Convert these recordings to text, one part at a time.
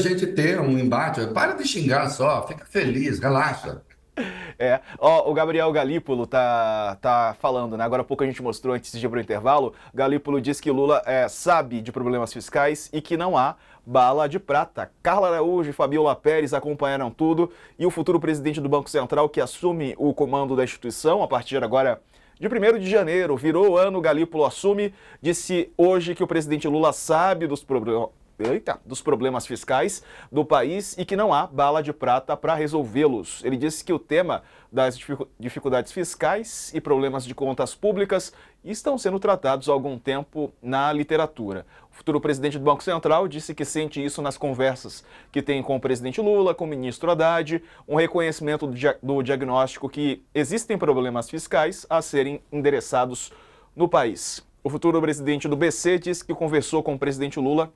gente ter um embate. Para de xingar só, fica feliz, relaxa. Ó, o Gabriel Galípolo tá falando, né? Agora há pouco a gente mostrou antes de ir pro intervalo. Galípolo diz que Lula sabe de problemas fiscais e que não há bala de prata. Carla Araújo e Fabiola Pérez acompanharam tudo e o futuro presidente do Banco Central, que assume o comando da instituição a partir agora de 1º de janeiro, virou o ano, Galípolo assume, disse hoje que o presidente Lula sabe dos problemas fiscais do país e que não há bala de prata para resolvê-los. Ele disse que o tema das dificuldades fiscais e problemas de contas públicas estão sendo tratados há algum tempo na literatura. O futuro presidente do Banco Central disse que sente isso nas conversas que tem com o presidente Lula, com o ministro Haddad, um reconhecimento do diagnóstico que existem problemas fiscais a serem endereçados no país. O futuro presidente do BC disse que conversou com o presidente Lula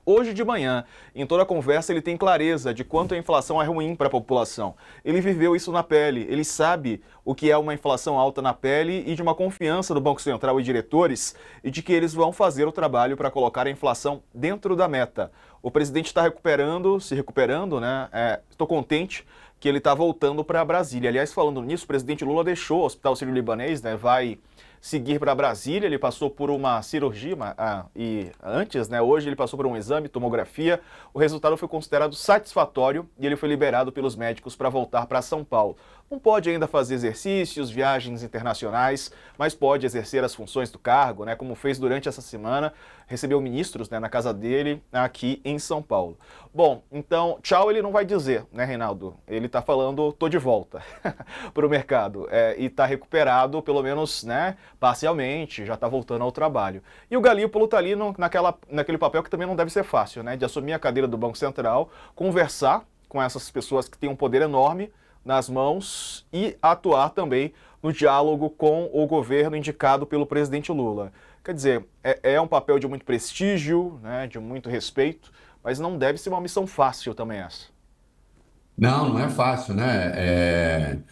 hoje de manhã. Em toda a conversa, ele tem clareza de quanto a inflação é ruim para a população. Ele viveu isso na pele, ele sabe o que é uma inflação alta na pele e de uma confiança do Banco Central e diretores e de que eles vão fazer o trabalho para colocar a inflação dentro da meta. O presidente está se recuperando, né? Estou contente que ele está voltando para Brasília. Aliás, falando nisso, o presidente Lula deixou o Hospital Sírio-Libanês, né? Vai seguir para Brasília. Ele passou por uma cirurgia e antes, né, hoje ele passou por um exame, tomografia. O resultado foi considerado satisfatório e ele foi liberado pelos médicos para voltar para São Paulo. Não pode ainda fazer exercícios, viagens internacionais, mas pode exercer as funções do cargo, né, como fez durante essa semana. Recebeu ministros, né, na casa dele aqui em São Paulo. Bom, então, tchau ele não vai dizer, né, Reinaldo? Ele está falando, tô de volta para o mercado e está recuperado, pelo menos, né, parcialmente, já está voltando ao trabalho. E o Galípolo está ali naquele papel que também não deve ser fácil, né, de assumir a cadeira do Banco Central, conversar com essas pessoas que têm um poder enorme nas mãos e atuar também no diálogo com o governo indicado pelo presidente Lula. Quer dizer, é um papel de muito prestígio, né, de muito respeito, mas não deve ser uma missão fácil também essa. Não, não é fácil, né?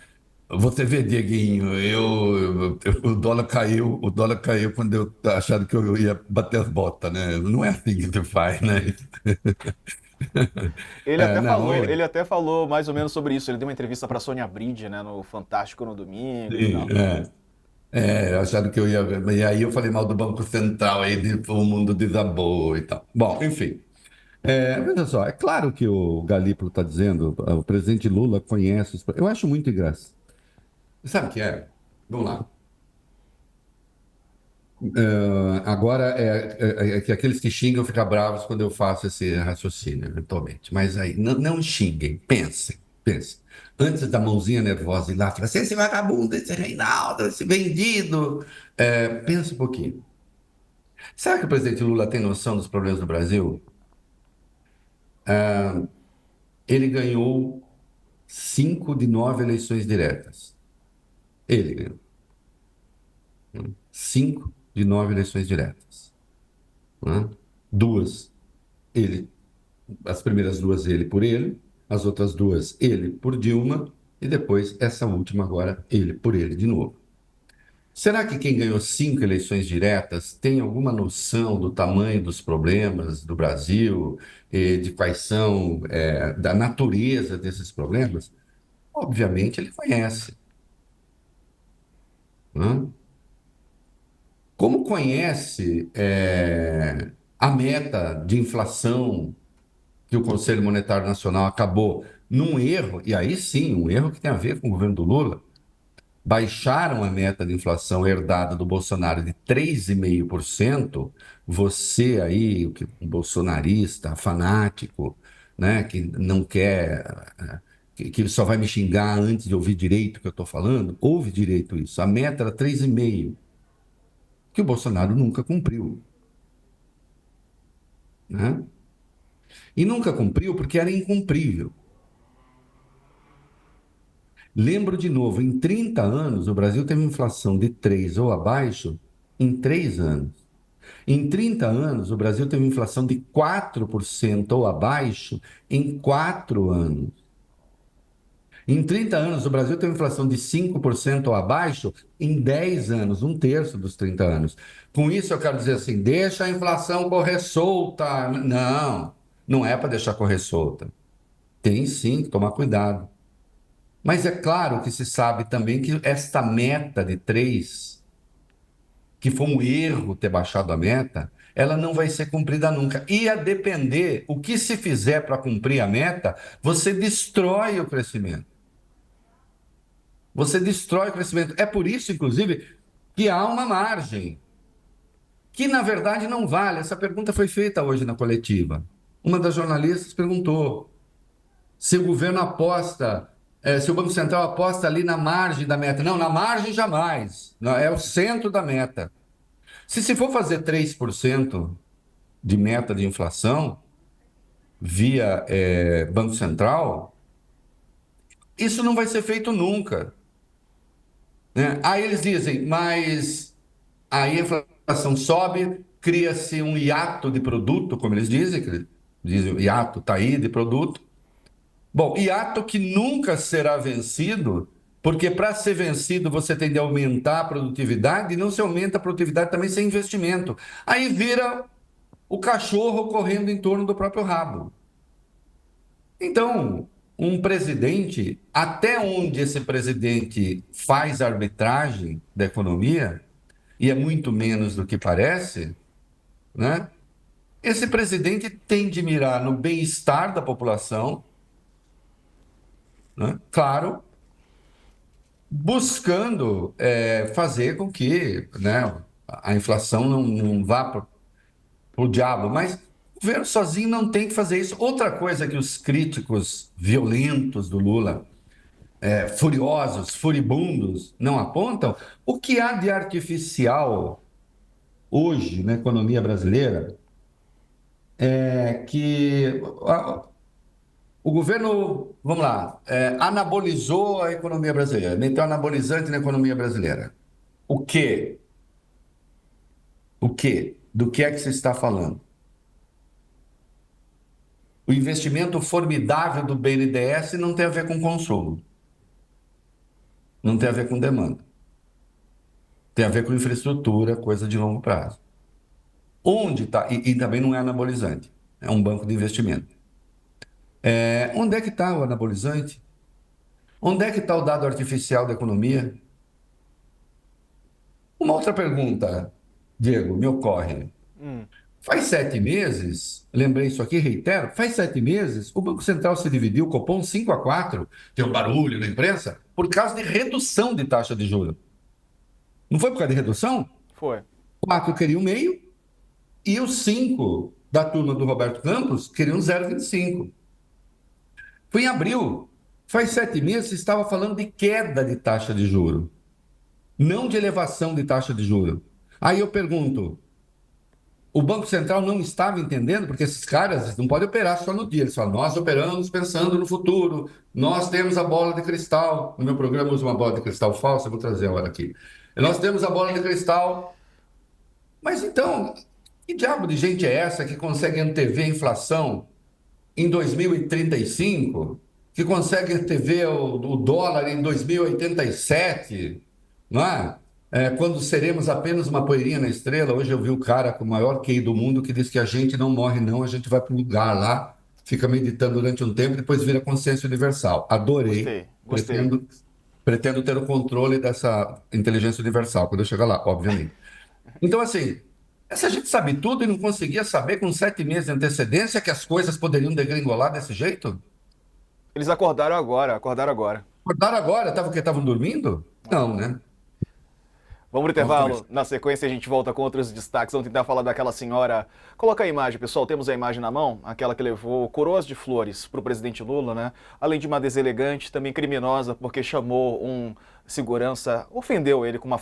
Você vê, Dieguinho, o dólar caiu quando eu achava que eu ia bater as botas, né? Não é assim que se faz, né? Não, Ele até falou mais ou menos sobre isso. Ele deu uma entrevista para Sônia Bride, né, no Fantástico no domingo e sim, tal. achando que eu ia. E aí eu falei mal do Banco Central, aí o mundo desabou e tal. Bom, enfim. Veja só, é claro que o Galípolo está dizendo, o presidente Lula conhece os. Eu acho muito engraçado. Sabe o que é? Vamos lá. Agora, é que aqueles que xingam ficam bravos quando eu faço esse raciocínio, eventualmente. Mas aí, não xinguem, pensem. Antes da mãozinha nervosa ir lá, falar assim, esse vagabundo, esse Reinaldo, esse vendido. Pensa um pouquinho. Será que o presidente Lula tem noção dos problemas do Brasil? Ele ganhou 5 de 9 eleições diretas. Ele ganhou 5 de 9 eleições diretas, né? Duas, ele, as primeiras duas ele, as outras duas ele por Dilma, e depois essa última agora ele por ele de novo. Será que quem ganhou 5 eleições diretas tem alguma noção do tamanho dos problemas do Brasil, de quais são, da natureza desses problemas? Obviamente ele conhece, né? Como conhece, a meta de inflação que o Conselho Monetário Nacional acabou num erro, e aí sim, um erro que tem a ver com o governo do Lula, baixaram a meta de inflação herdada do Bolsonaro de 3,5%. Você aí, um bolsonarista fanático, né, que não quer, que só vai me xingar antes de ouvir direito o que eu estou falando, ouve direito isso. A meta era 3,5%, que o Bolsonaro nunca cumpriu, né? E nunca cumpriu porque era incumprível. Lembro de novo, em 30 anos, o Brasil teve inflação de 3 ou abaixo em 3 anos. Em 30 anos, o Brasil teve inflação de 4% ou abaixo em 4 anos. Em 30 anos, o Brasil teve inflação de 5% ou abaixo em 10 anos, um terço dos 30 anos. Com isso, eu quero dizer assim, deixa a inflação correr solta. Não. Não é para deixar correr solta. Tem sim que tomar cuidado. Mas é claro que se sabe também que esta meta de 3, que foi um erro ter baixado a meta, ela não vai ser cumprida nunca. E a depender, o que se fizer para cumprir a meta, você destrói o crescimento. Você destrói o crescimento. É por isso, inclusive, que há uma margem, que na verdade não vale. Essa pergunta foi feita hoje na coletiva. Uma das jornalistas perguntou se o governo aposta, se o Banco Central aposta ali na margem da meta. Não, na margem jamais. Não, é o centro da meta. Se for fazer 3% de meta de inflação via Banco Central, isso não vai ser feito nunca, né? Aí eles dizem, mas aí a inflação sobe, cria-se um hiato de produto, como eles dizem, que dizem o hiato está aí de produto. Bom, hiato que nunca será vencido, porque para ser vencido você tem de aumentar a produtividade, e não se aumenta a produtividade também sem investimento. Aí vira o cachorro correndo em torno do próprio rabo. Então, um presidente, até onde esse presidente faz arbitragem da economia, e é muito menos do que parece, né? Esse presidente tem de mirar no bem-estar da população, né? Claro, buscando fazer com que, né, a inflação não vá para o diabo, mas o governo sozinho não tem que fazer isso. Outra coisa que os críticos violentos do Lula, furiosos, furibundos, não apontam, o que há de artificial hoje na economia brasileira é que o governo, vamos lá, anabolizou a economia brasileira, meteu anabolizante na economia brasileira. O quê? O quê? Do que é que se está falando? O investimento formidável do BNDES não tem a ver com consumo, não tem a ver com demanda, tem a ver com infraestrutura, coisa de longo prazo. Onde está? E também não é anabolizante, é um banco de investimento. Onde é que está o anabolizante? Onde é que está o dado artificial da economia? Uma outra pergunta, Diego, me ocorre. Hum. Faz 7 meses, lembrei isso aqui, reitero, faz 7 meses, o Banco Central se dividiu, o Copom 5-4, tem um barulho na imprensa, por causa de redução de taxa de juros. Não foi por causa de redução? Foi. 4 queriam meio e os 5 da turma do Roberto Campos queriam 0,25. Foi em abril. Faz 7 meses, estava falando de queda de taxa de juro, não de elevação de taxa de juro. Aí eu pergunto, o Banco Central não estava entendendo, porque esses caras não podem operar só no dia. Eles falam, nós operamos pensando no futuro, nós temos a bola de cristal. No meu programa eu uso uma bola de cristal falsa, eu vou trazer agora aqui. Nós temos a bola de cristal. Mas então, que diabo de gente é essa que consegue antever a inflação em 2035, que consegue antever o dólar em 2087, não é? Quando seremos apenas uma poeirinha na estrela. Hoje eu vi o cara com o maior QI do mundo que diz que a gente não morre não, a gente vai para um lugar lá, fica meditando durante um tempo e depois vira consciência universal. Adorei, Gostei, gostei. pretendo ter o controle dessa inteligência universal quando eu chegar lá, obviamente. Então, assim, essa gente sabe tudo e não conseguia saber com 7 meses de antecedência que as coisas poderiam degringolar desse jeito? Eles acordaram agora, acordaram agora. Acordaram agora? Tava, que estavam dormindo? Não, né? Vamos pro Vamos intervalo. começar. Na sequência a gente volta com outros destaques. Vamos tentar falar daquela senhora. Coloca a imagem, pessoal. Temos a imagem na mão. Aquela que levou coroas de flores pro presidente Lula, né? Além de uma deselegante, também criminosa, porque chamou um segurança, ofendeu ele com uma